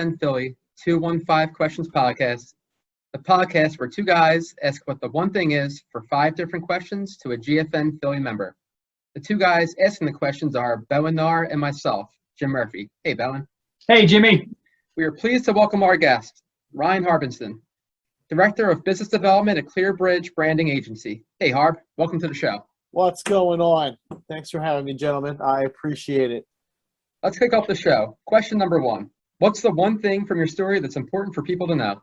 GFN Philly 215 Questions podcast, the podcast where two guys ask what the one thing is for 5 different questions to a GFN Philly member. The two guys asking the questions are Bowen Nar and myself, Jim Murphy. Hey, Bowen. Hey, Jimmy. We are pleased to welcome our guest, Ryan Harbinson, Director of Business Development at ClearBridge Branding Agency. Hey, Harb, welcome to the show. What's going on? Thanks for having me, gentlemen. I appreciate it. Let's kick off the show. Question number 1. What's the one thing from your story that's important for people to know?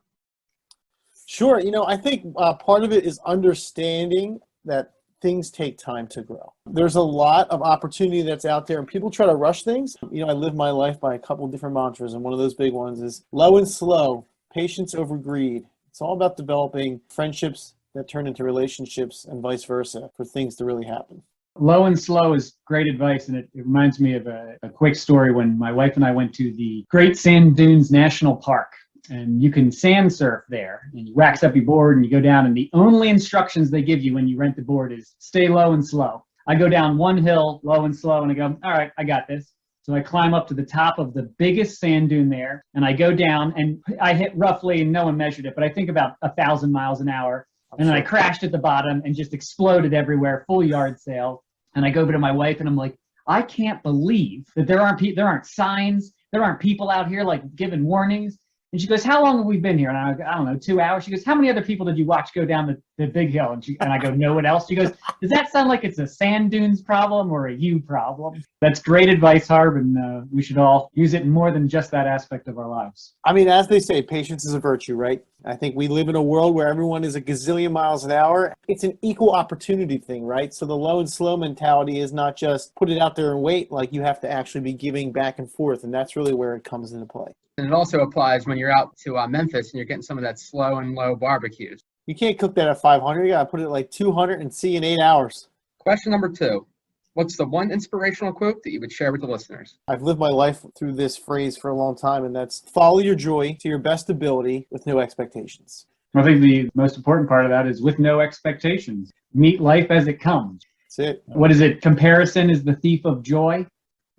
Sure. I think part of it is understanding that things take time to grow. There's a lot of opportunity that's out there, and people try to rush things. I live my life by a couple of different mantras, and one of those big ones is low and slow, patience over greed. It's all about developing friendships that turn into relationships and vice versa for things to really happen. Low and slow is great advice, and it reminds me of a quick story when my wife and I went to the Great Sand Dunes National Park. And you can sand surf there, and you wax up your board and you go down, and the only instructions they give you when you rent the board is stay low and slow. I go down one hill, low and slow, and I go, all right, I got this. So I climb up to the top of the biggest sand dune there, and I go down, and I hit roughly, and no one measured it, but I think about 1,000 miles an hour. And then I crashed at the bottom and just exploded everywhere, full yard sale. And I go over to my wife, and I'm like, I can't believe that there aren't signs, there aren't people out here like giving warnings. And she goes, how long have we been here? And I go, I don't know, 2 hours. She goes, how many other people did you watch go down the big hill? And I go, no one else. She goes, does that sound like it's a sand dunes problem or a you problem? That's great advice, Harb, and we should all use it in more than just that aspect of our lives. I mean, as they say, patience is a virtue, right? I think we live in a world where everyone is a gazillion miles an hour. It's an equal opportunity thing, right? So the low and slow mentality is not just put it out there and wait, like you have to actually be giving back and forth, and that's really where it comes into play. And it also applies when you're out to Memphis and you're getting some of that slow and low barbecues. You can't cook that at 500. You got to put it at like 200 and see in 8 hours. Question number 2. What's the one inspirational quote that you would share with the listeners? I've lived my life through this phrase for a long time, and that's follow your joy to your best ability with no expectations. I think the most important part of that is with no expectations. Meet life as it comes. That's it. What is it? Comparison is the thief of joy.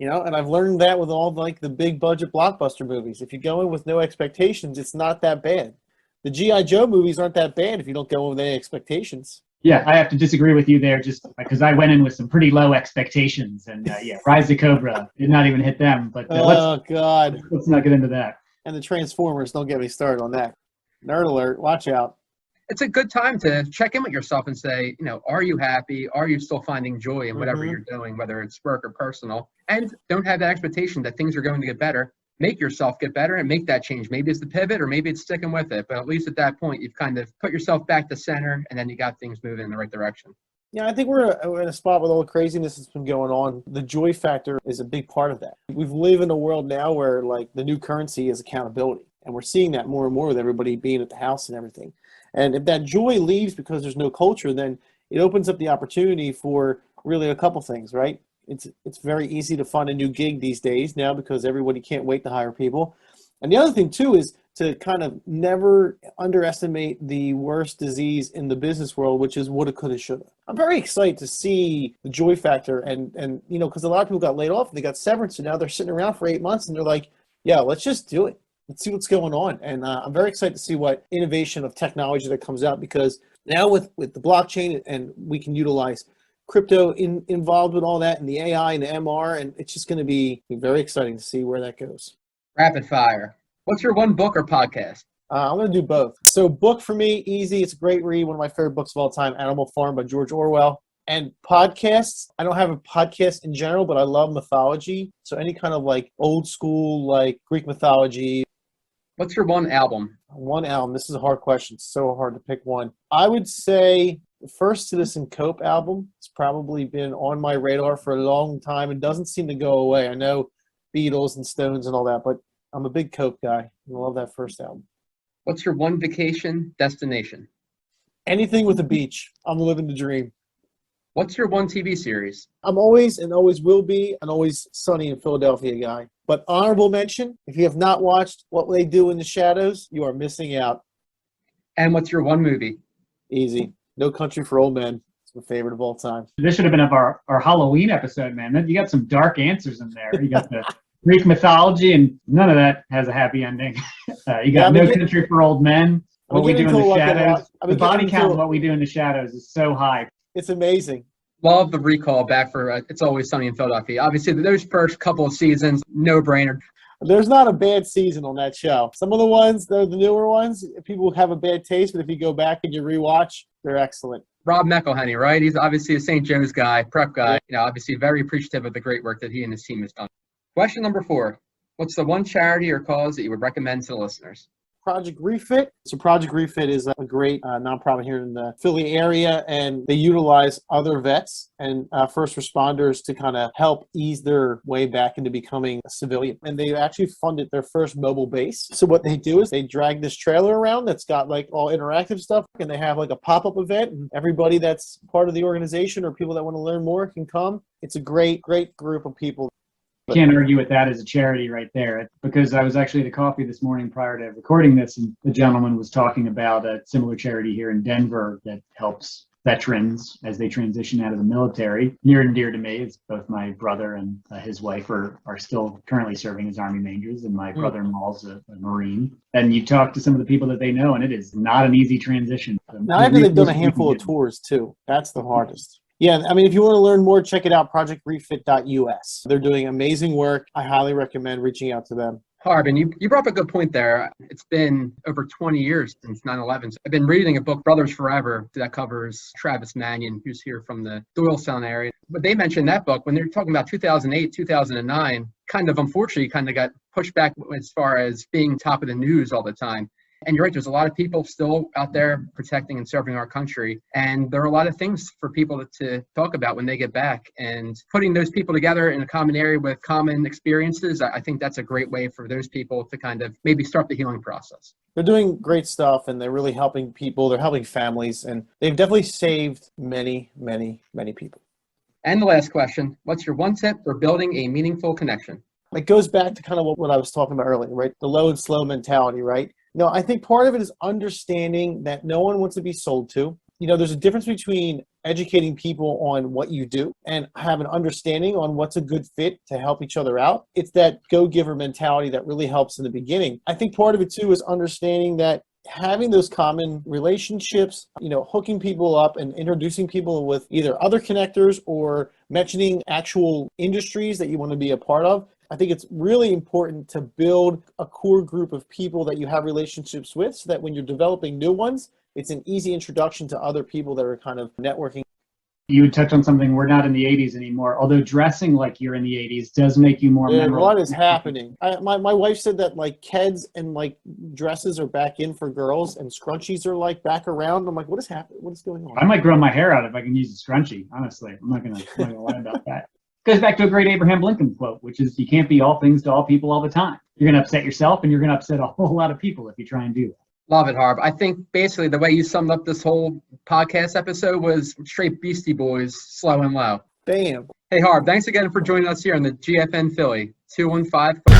And I've learned that with all like the big budget blockbuster movies. If you go in with no expectations, it's not that bad. The G.I. Joe movies aren't that bad if you don't go in with any expectations. Yeah, I have to disagree with you there just because I went in with some pretty low expectations. And Rise the Cobra did not even hit them. But God. Let's not get into that. And the Transformers, don't get me started on that. Nerd alert, watch out. It's a good time to check in with yourself and say, are you happy? Are you still finding joy in whatever you're doing, whether it's work or personal? And don't have that expectation that things are going to get better. Make yourself get better and make that change. Maybe it's the pivot or maybe it's sticking with it. But at least at that point, you've kind of put yourself back to center and then you got things moving in the right direction. Yeah, I think we're in a spot with all the craziness that's been going on. The joy factor is a big part of that. We live in a world now where like the new currency is accountability. And we're seeing that more and more with everybody being at the house and everything. And if that joy leaves because there's no culture, then it opens up the opportunity for really a couple things, right? It's very easy to find a new gig these days now because everybody can't wait to hire people. And the other thing, too, is to kind of never underestimate the worst disease in the business world, which is woulda, coulda, shoulda. I'm very excited to see the joy factor and because a lot of people got laid off and they got severance, and now they're sitting around for 8 months and they're like, yeah, let's just do it. Let's see what's going on. And I'm very excited to see what innovation of technology that comes out, because now with the blockchain and we can utilize crypto involved with all that and the AI and the MR, and it's just going to be very exciting to see where that goes. Rapid fire. What's your one book or podcast? I'm going to do both. So book for me, easy. It's a great read. One of my favorite books of all time, Animal Farm by George Orwell. And podcasts, I don't have a podcast in general, but I love mythology. So any kind of like old school, like Greek mythology. What's your one album? One album. This is a hard question. It's so hard to pick one. I would say the first Citizen Cope album has probably been on my radar for a long time. It doesn't seem to go away. I know Beatles and Stones and all that, but I'm a big Cope guy. I love that first album. What's your one vacation destination? Anything with a beach. I'm living the dream. What's your one TV series? I'm always and always will be an Always Sunny in Philadelphia guy. But honorable mention, if you have not watched What They Do in the Shadows, you are missing out. And what's your one movie? Easy. No Country for Old Men. It's my favorite of all time. This should have been of our Halloween episode, man. You got some dark answers in there. You got Greek mythology, and none of that has a happy ending. You got No Country for Old Men. What we do in the shadows. The body count, what we do in the shadows is so high. It's amazing. Love the recall back for It's Always Sunny in Philadelphia. Obviously, those first couple of seasons, no brainer. There's not a bad season on that show. Some of the ones, the newer ones, people have a bad taste, but if you go back and you rewatch, they're excellent. Rob McElhenney, right? He's obviously a St. Joe's guy, prep guy. Obviously very appreciative of the great work that he and his team has done. Question number 4. What's the one charity or cause that you would recommend to the listeners? Project Refit. So Project Refit is a great nonprofit here in the Philly area, and they utilize other vets and first responders to kind of help ease their way back into becoming a civilian. And they actually funded their first mobile base. So what they do is they drag this trailer around that's got like all interactive stuff, and they have like a pop-up event, and everybody that's part of the organization or people that want to learn more can come. It's a great group of people. Can't argue with that as a charity right there, because I was actually at a coffee this morning prior to recording this, and the gentleman was talking about a similar charity here in Denver that helps veterans as they transition out of the military. Near and dear to me, it's both my brother and his wife are still currently serving as Army Rangers, and my brother-in-law's a Marine. And you talk to some of the people that they know, and it is not an easy transition. Now, after they've done a handful of tours too, that's the hardest. Yeah, I mean, if you want to learn more, check it out, projectrefit.us. They're doing amazing work. I highly recommend reaching out to them. Harbin, you brought up a good point there. It's been over 20 years since 9/11. So I've been reading a book, Brothers Forever, that covers Travis Manion, who's here from the Doylestown area. But they mentioned that book when they're talking about 2008, 2009, kind of unfortunately kind of got pushed back as far as being top of the news all the time. And you're right, there's a lot of people still out there protecting and serving our country. And there are a lot of things for people to talk about when they get back. And putting those people together in a common area with common experiences, I think that's a great way for those people to kind of maybe start the healing process. They're doing great stuff, and they're really helping people. They're helping families, and they've definitely saved many, many, many people. And the last question, what's your one tip for building a meaningful connection? It goes back to kind of what I was talking about earlier, right? The low and slow mentality, right? No, I think part of it is understanding that no one wants to be sold to. There's a difference between educating people on what you do and have an understanding on what's a good fit to help each other out. It's that go-giver mentality that really helps in the beginning. I think part of it too is understanding that having those common relationships, hooking people up and introducing people with either other connectors or mentioning actual industries that you want to be a part of. I think it's really important to build a core group of people that you have relationships with so that when you're developing new ones, it's an easy introduction to other people that are kind of networking. You would touch on something, we're not in the 80s anymore, although dressing like you're in the 80s does make you more memorable. What is happening? My wife said that like Keds and like dresses are back in for girls and scrunchies are like back around. I'm like, what is happening? What is going on? I might grow my hair out if I can use a scrunchie, honestly. I'm not gonna lie about that. Goes back to a great Abraham Lincoln quote, which is, you can't be all things to all people all the time. You're going to upset yourself, and you're going to upset a whole lot of people if you try and do that. Love it, Harb. I think basically the way you summed up this whole podcast episode was straight Beastie Boys, slow and low. Bam. Hey, Harb, thanks again for joining us here on the GFN Philly 215.